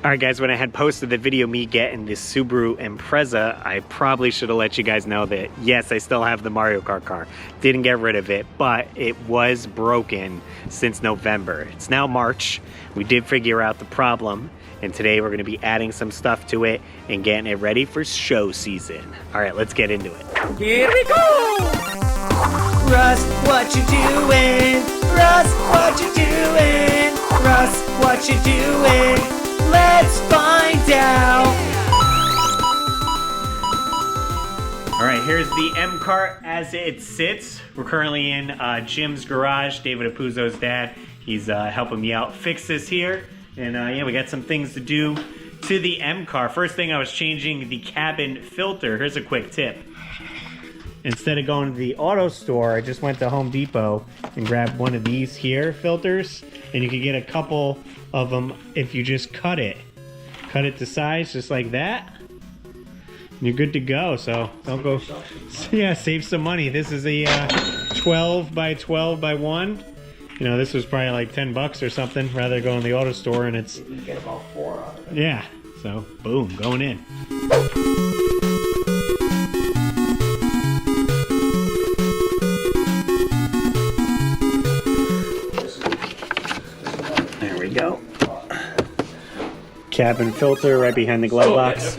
Alright guys, when I had posted the video me getting this Subaru Impreza, I probably should have let you guys know that yes, I still have the Mario Kart car. Didn't get rid of it, but it was broken since November. It's now March. We did figure out the problem, and today we're going to be adding some stuff to it and getting it ready for show season. Alright, let's get into it. Here we go! Russ, what you doing? Russ, what you doing? Russ, what you doing? Let's find out! Alright, here's the M Kart as it sits. We're currently in Jim's garage, David Apuzzo's dad. He's helping me out fix this here. And yeah, we got some things to do to the M car. First thing, I was changing the cabin filter. Here's a quick tip. Instead of going to the auto store, I just went to Home Depot and grabbed one of these here filters. And you can get a couple of them if you just cut it. Cut it to size just like that. And you're good to go. So don't go, yeah, save some money. This is a 12 by 12 by 1. You know, this was probably like 10 bucks or something, rather go in the auto store and it's... You get about 4 out of it. Yeah, so boom, going in. There we go. Cabin filter right behind the glove box.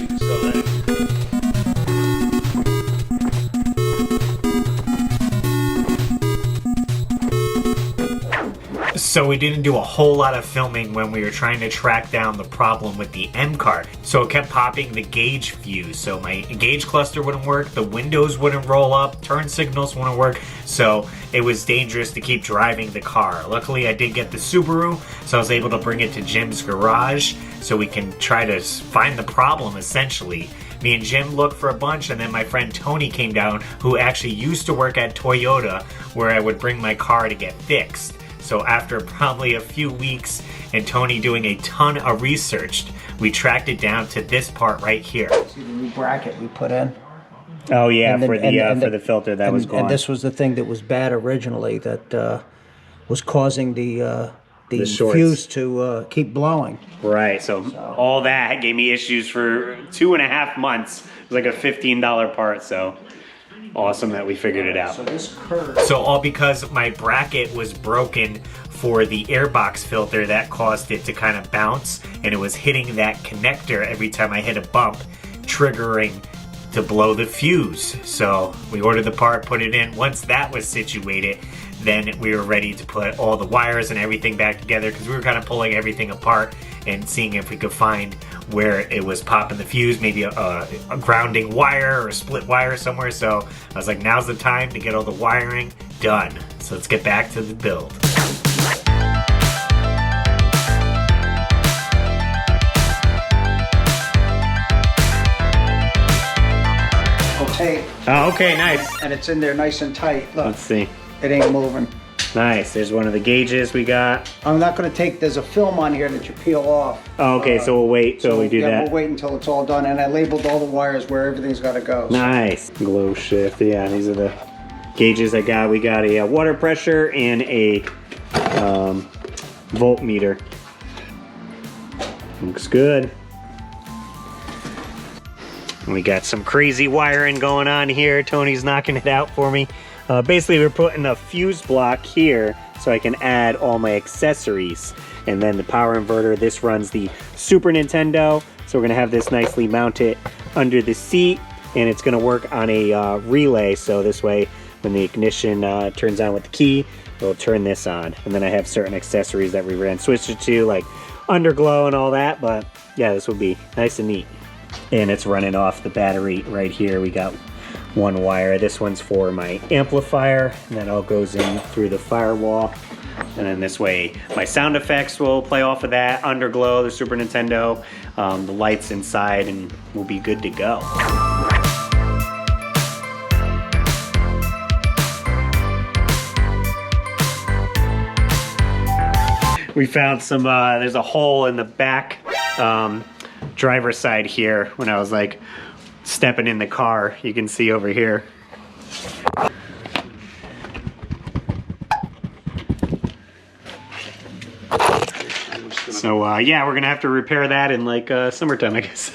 So we didn't do a whole lot of filming when we were trying to track down the problem with the M Kart. So it kept popping the gauge fuse. So my gauge cluster wouldn't work, the windows wouldn't roll up, turn signals wouldn't work. So it was dangerous to keep driving the car. Luckily I did get the Subaru, so I was able to bring it to Jim's garage so we can try to find the problem essentially. Me and Jim looked for a bunch, and then my friend Tony came down, who actually used to work at Toyota, where I would bring my car to get fixed. So after probably a few weeks and Tony doing a ton of research, we tracked it down to this part right here. See the new bracket we put in? Oh yeah, for the filter that was gone. And this was the thing that was bad originally that was causing the fuse to keep blowing. Right, so all that gave me issues for 2.5 months. It was like a $15 part, so awesome that we figured it out. So this curve. So all because my bracket was broken for the airbox filter, that caused it to kind of bounce, and it was hitting that connector every time I hit a bump, triggering to blow the fuse. So we ordered the part, put it in. Once that was situated, then we were ready to put all the wires and everything back together, because we were kind of pulling everything apart and seeing if we could find where it was popping the fuse, maybe a grounding wire or a split wire somewhere. So I was like, now's the time to get all the wiring done. So let's get back to the build. Tape. Oh, okay, nice. And it's in there nice and tight. Look. Let's see. It ain't moving. Nice. There's one of the gauges we got. I'm not going to take, there's a film on here that you peel off. Oh, okay, so we'll wait till we do that. We'll wait until it's all done, and I labeled all the wires where everything's got to go. Nice. Glow shift. Yeah, these are the gauges I got. We got a water pressure and a voltmeter. Looks good. We got some crazy wiring going on here. Tony's knocking it out for me. Basically, we're putting a fuse block here so I can add all my accessories. And then the power inverter, this runs the Super Nintendo. So we're gonna have this nicely mounted under the seat, and it's gonna work on a relay. So this way, when the ignition turns on with the key, it'll turn this on. And then I have certain accessories that we ran switch it to, like underglow and all that. But yeah, this will be nice and neat. And it's running off the battery right here. We got one wire. This one's for my amplifier, and that all goes in through the firewall. And then this way, my sound effects will play off of that, underglow, the Super Nintendo, the lights inside, and we'll be good to go. We found some, there's a hole in the back driver's side here. When I was like stepping in the car, you can see over here. So yeah, we're gonna have to repair that in like summertime, I guess.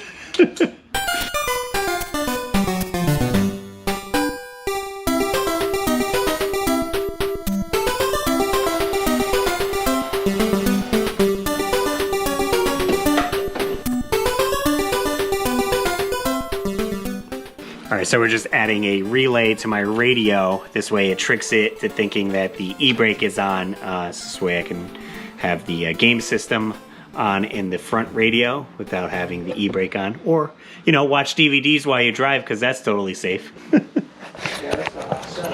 Alright, so we're just adding a relay to my radio. This way it tricks it to thinking that the e-brake is on. This way I can have the game system on in the front radio without having the e-brake on. Or, you know, watch DVDs while you drive, because that's totally safe. Yeah, that's awesome.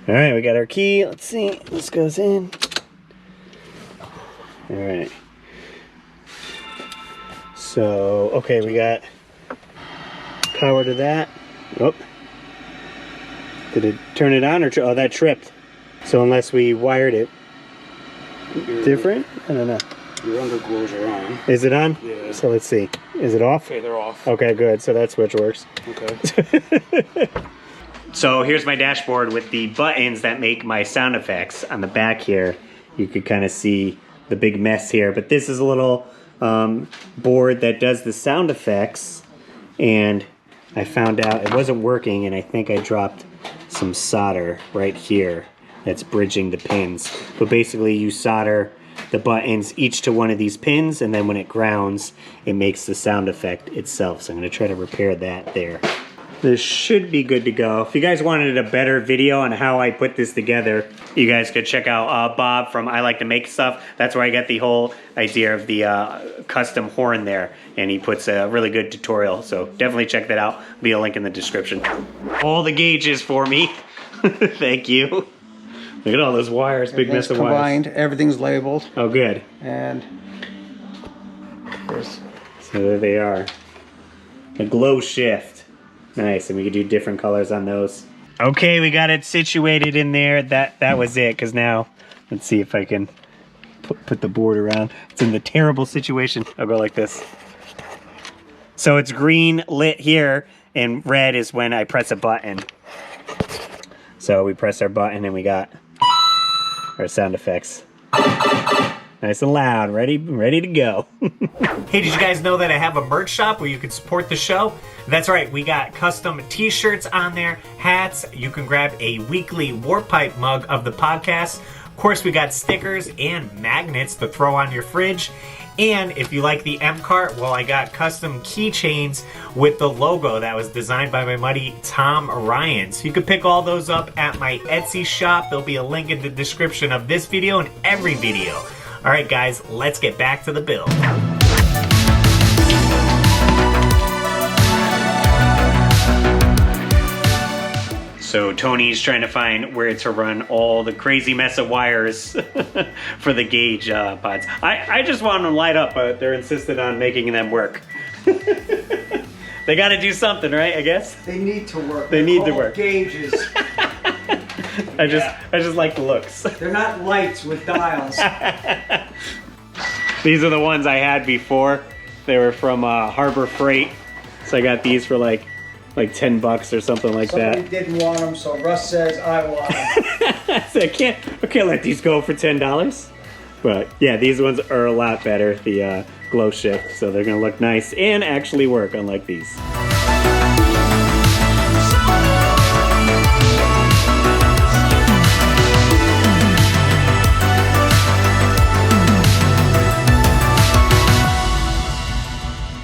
Alright, we got our key. Let's see. This goes in. Alright. So, okay, we got power to that. Oh. Did it turn it on or oh, that tripped. So unless we wired it different? I don't know. Your underglows are on. Is it on? Yeah. So let's see. Is it off? Okay, they're off. Okay, good. So that switch works. Okay. So here's my dashboard with the buttons that make my sound effects. On the back here, you could kind of see the big mess here. But this is a little board that does the sound effects. And I found out it wasn't working, and I think I dropped some solder right here that's bridging the pins. But basically you solder the buttons each to one of these pins, and then when it grounds, it makes the sound effect itself. So I'm going to try to repair that there. This should be good to go. If you guys wanted a better video on how I put this together, you guys could check out Bob from I Like to Make Stuff. That's where I got the whole idea of the custom horn there. And he puts a really good tutorial. So definitely check that out. There'll be a link in the description. All the gauges for me. Thank you. Look at all those wires, big mess of combined. wires. Everything's labeled. Oh, good. And there's... So there they are. The glow shift. Nice, and we could do different colors on those. Okay, we got it situated in there. That was it, because now, let's see if I can put the board around. It's in the terrible situation. I'll go like this. So it's green lit here, and red is when I press a button. So we press our button, and we got our sound effects. Nice and loud, ready to go. Hey, did you guys know that I have a merch shop where you can support the show? That's right, we got custom t-shirts on there, hats. You can grab a weekly Warp Pipe mug of the podcast. Of course, we got stickers and magnets to throw on your fridge. And if you like the M Kart, well, I got custom keychains with the logo that was designed by my buddy Tom Ryan. So you can pick all those up at my Etsy shop. There'll be a link in the description of this video and every video. All right, guys, let's get back to the build. So Tony's trying to find where to run all the crazy mess of wires for the gauge pods. I just want them to light up, but they're insistent on making them work. They got to do something, right? I guess They need to work. They need to work. Gauges. I just like the looks. They're not lights with dials. These are the ones I had before. They were from Harbor Freight, so I got these for like $10 or something like Somebody that. didn't want them, so Russ says, I want them. So I can't let these go for $10. But yeah, these ones are a lot better, the glow shift, so they're gonna look nice and actually work, unlike these.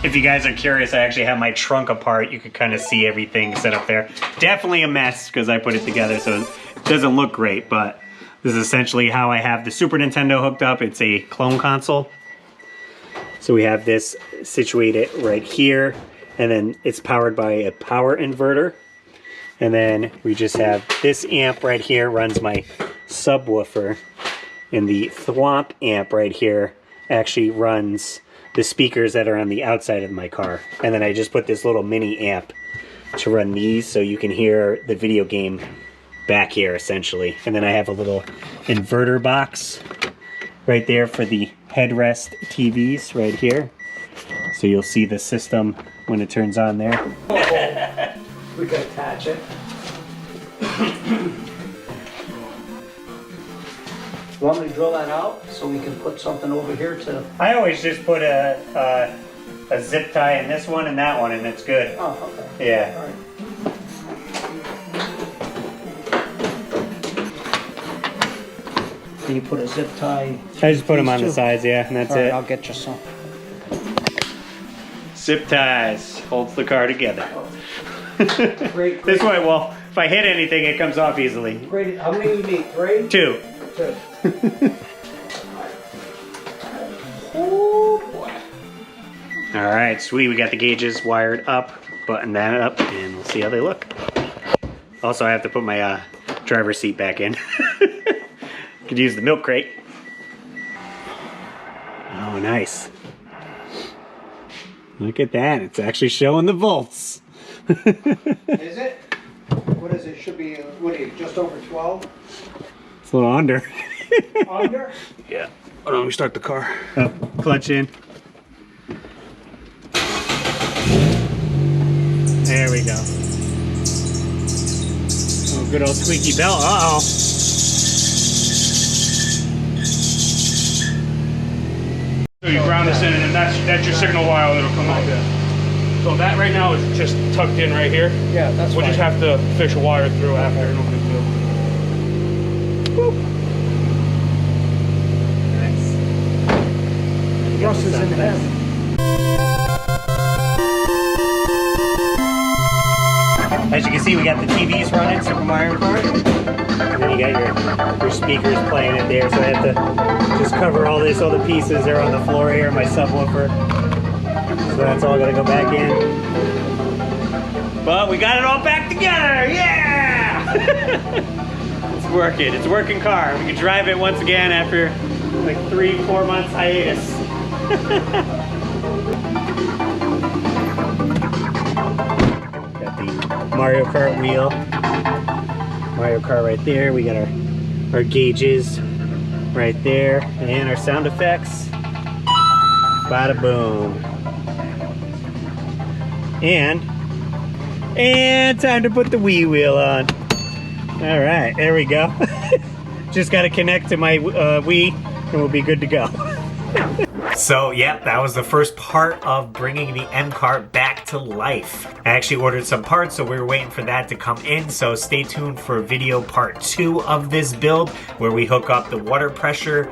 If you guys are curious, I actually have my trunk apart. You can kind of see everything set up there. Definitely a mess because I put it together, so it doesn't look great, but this is essentially how I have the Super Nintendo hooked up. It's a clone console. So we have this situated right here, and then it's powered by a power inverter. And then we just have this amp right here runs my subwoofer, and the Thwomp amp right here actually runs the speakers that are on the outside of my car. And then I just put this little mini amp to run these so you can hear the video game back here essentially. And then I have a little inverter box right there for the headrest TVs right here. So you'll see the system when it turns on there. We can attach it. You want me to drill that out so we can put something over here to... I always just put a zip tie in this one and that one, and it's good. Oh, okay. Yeah. All right. Do you put a zip tie? I just put them on the These two? sides, yeah, and that's All right, it. I'll get you some. Zip ties holds the car together. Great. This way, well, if I hit anything, it comes off easily. Great. How many you need? 3? 2. 2. Oh, boy. All right, sweet. We got the gauges wired up, button that up, and we'll see how they look. Also, I have to put my driver's seat back in. Could use the milk crate. Oh, nice. Look at that. It's actually showing the volts. Is it? What is it? Should be, what are you, just over 12? It's a little under. Under? Yeah. Hold on, let me start the car. Oh, clutch in. There we go. Oh, good old squeaky belt. Uh-oh. So you ground this in, and then that's your signal wire that'll come out. So that right now is just tucked in right here. Yeah, that's We'll fine. just have to fish a wire through after. No big deal. Nice. Russ is in heaven. As you can see, we got the TVs running, Super Mario Kart. And then you got your speakers playing it there, so I have to just cover all this. All the pieces are on the floor here, my subwoofer. So that's all gonna go back in. But we got it all back together, yeah! It's working, it's a working car. We can drive it once again after like 3-4 months hiatus. Got the Mario Kart wheel. Mario Kart right there. We got our gauges right there. And our sound effects. Bada boom. And time to put the Wii wheel on. All right, there we go. Just got to connect to my Wii and we'll be good to go. So, yep, that was the first part of bringing the M Kart back to life. I actually ordered some parts, so we were waiting for that to come in. So stay tuned for video part 2 of this build, where we hook up the water pressure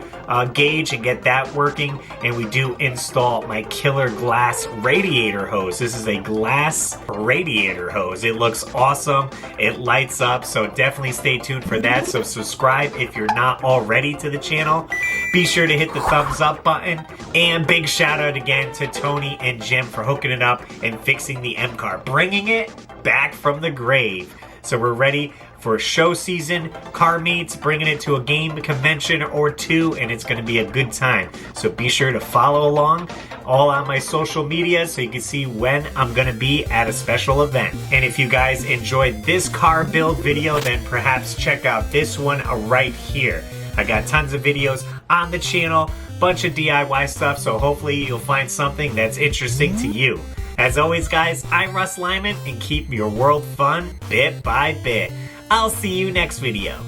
gauge and get that working. And we do install my killer glass radiator hose. This is a glass radiator hose. It looks awesome. It lights up, so definitely stay tuned for that. So subscribe if you're not already to the channel. Be sure to hit the thumbs up button. And big shout out again to Tony and Jim for hooking it up and fixing the M Kart, bringing it back from the grave. So we're ready for show season, car meets, bringing it to a game convention or 2, and it's going to be a good time. So be sure to follow along all on my social media so you can see when I'm going to be at a special event. And if you guys enjoyed this car build video, then perhaps check out this one right here. I got tons of videos on the channel, bunch of DIY stuff, so hopefully you'll find something that's interesting to you. As always, guys, I'm RussLyman, and keep your world fun bit by bit. I'll see you next video.